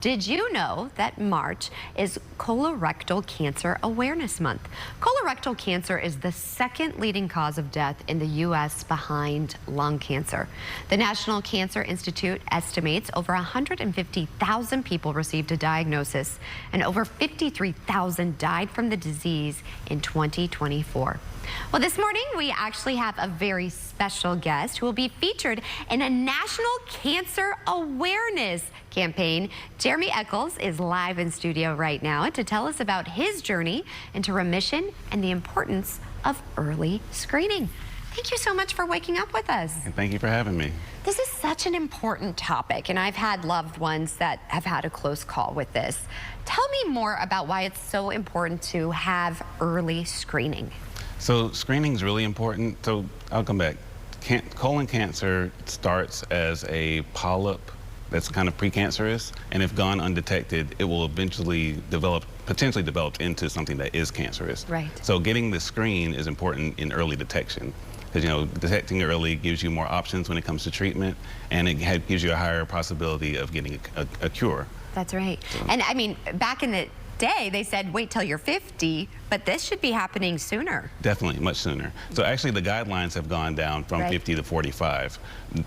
Did you know that March is Colorectal Cancer Awareness Month? Colorectal cancer is the second leading cause of death in the U.S. behind lung cancer. The National Cancer Institute estimates over 150,000 people received a diagnosis and over 53,000 died from the disease in 2024. Well, this morning we actually have a very special guest who will be featured in a National Cancer Awareness campaign. Jeremy Eccles is live in studio right now to tell us about his journey into remission and the importance of early screening. Thank you so much for waking up with us. And thank you for having me. This is such an important topic, and I've had loved ones that have had a close call with this. Tell me more about why it's so important to have early screening. So screening is really important. So I'll come back. Colon cancer starts as a polyp that's kind of precancerous, and if gone undetected, it will eventually potentially develop into something that is cancerous. Right. So getting the screen is important in early detection, because detecting early gives you more options when it comes to treatment, and it gives you a higher possibility of getting a cure. That's right. And I mean, back in the day, they said wait till you're 50, but this should be happening sooner. Definitely, much sooner. So actually the guidelines have gone down from 50 to 45,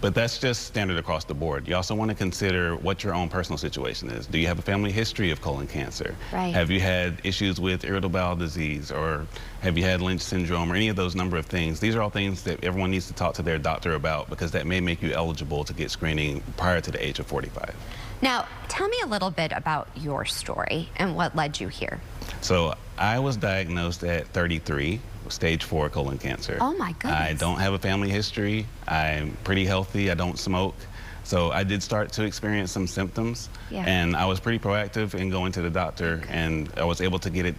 but that's just standard across the board. You also want to consider what your own personal situation is. Do you have a family history of colon cancer? Right. Have you had issues with irritable bowel disease, or have you had Lynch syndrome, or any of those number of things? These are all things that everyone needs to talk to their doctor about, because that may make you eligible to get screening prior to the age of 45. Now, tell me a little bit about your story and what led you here. So I was diagnosed at 33, stage 4 colon cancer. Oh my goodness. I don't have a family history. I'm pretty healthy. I don't smoke. So I did start to experience some symptoms, and I was pretty proactive in going to the doctor, and I was able to get it.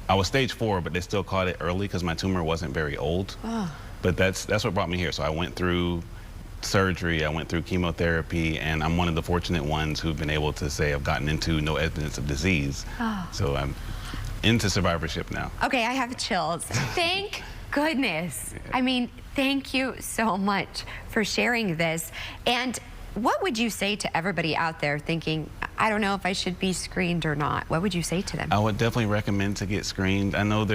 I was stage 4, but they still caught it early because my tumor wasn't very old. Oh. But that's what brought me here. So I went through surgery, I went through chemotherapy, and I'm one of the fortunate ones who've been able to say I've gotten into no evidence of disease. Oh. So I'm into survivorship now. Okay, I have chills. Thank goodness. I mean, thank you so much for sharing this. And what would you say to everybody out there thinking, I don't know if I should be screened or not? What would you say to them? I would definitely recommend to get screened. I know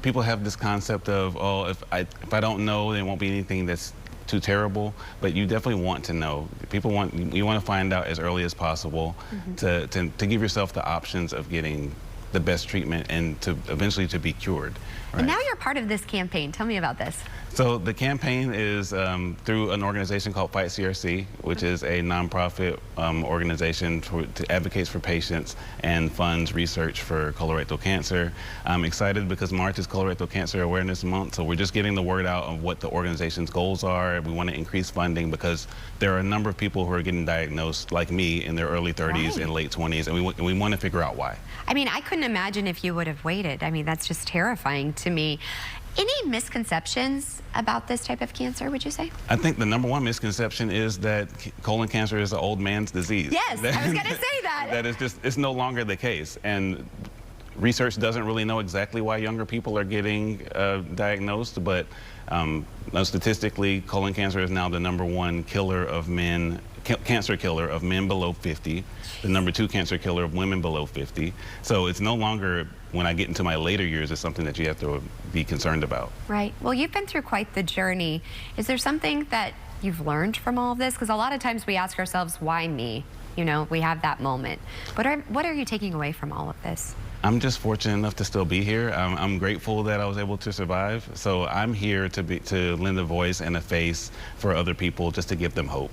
people have this concept of, oh, if I don't know, there won't be anything that's too terrible, but you definitely want to know. You want to find out as early as possible, to give yourself the options of getting the best treatment and to eventually to be cured. Right? And now you're part of this campaign. Tell me about this. So the campaign is through an organization called Fight CRC, which is a nonprofit organization that advocates for patients and funds research for colorectal cancer. I'm excited because March is Colorectal Cancer Awareness Month, so we're just getting the word out of what the organization's goals are. We want to increase funding because there are a number of people who are getting diagnosed, like me, in their early 30s and late 20s, and we want to figure out why. I mean, I couldn't imagine if you would have waited. I mean, that's just terrifying to me. Any misconceptions about this type of cancer, would you say? I think the #1 misconception is that colon cancer is an old man's disease. Yes, I was going to say that. That is just, it's no longer the case. And research doesn't really know exactly why younger people are getting diagnosed, but statistically, colon cancer is now the #1 killer of men, cancer killer of men below 50, the #2 cancer killer of women below 50. So it's no longer, when I get into my later years, it's something that you have to be concerned about. Right. Well, you've been through quite the journey. Is there something that you've learned from all of this? Because a lot of times we ask ourselves, why me? You know, we have that moment. What are you taking away from all of this? I'm just fortunate enough to still be here. I'm grateful that I was able to survive. So I'm here to lend a voice and a face for other people, just to give them hope.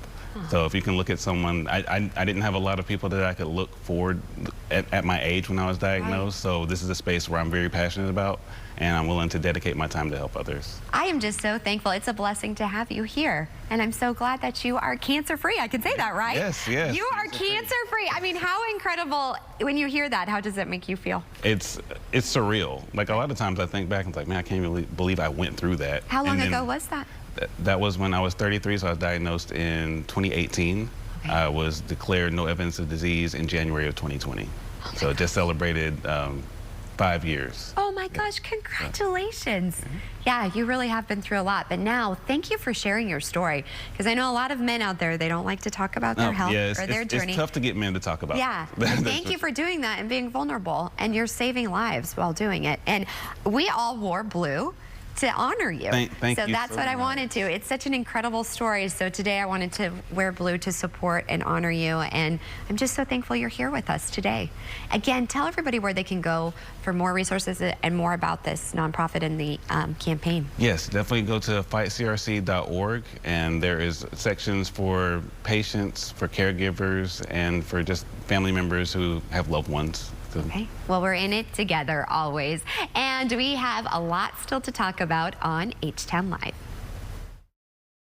So if you can look at someone, I didn't have a lot of people that I could look forward at my age when I was diagnosed. So this is a space where I'm very passionate about, and I'm willing to dedicate my time to help others. I am just so thankful. It's a blessing to have you here. And I'm so glad that you are cancer-free. I can say that, right? Yes, yes. You are cancer-free. I mean, how incredible. When you hear that, how does it make you feel? It's surreal. Like, a lot of times I think back and it's like, man, I can't really believe I went through that. How long ago was that? That was when I was 33, so I was diagnosed in 2018. Okay. I was declared no evidence of disease in January of 2020. So just celebrated 5 years. Oh my gosh, congratulations. Yeah, you really have been through a lot. But now, thank you for sharing your story. Because I know a lot of men out there, they don't like to talk about their health yeah, or their journey. It's tough to get men to talk about. Yeah, and thank you for doing that and being vulnerable. And you're saving lives while doing it. And we all wore blue to honor you. Thank so you that's so what I much. wanted to. It's such an incredible story. So today I wanted to wear blue to support and honor you. And I'm just so thankful you're here with us today. Again, tell everybody where they can go for more resources and more about this nonprofit and the campaign. Yes, definitely go to fightcrc.org, and there is sections for patients, for caregivers, and for just family members who have loved ones. Okay. Well, we're in it together always. And we have a lot still to talk about on H-Town Live.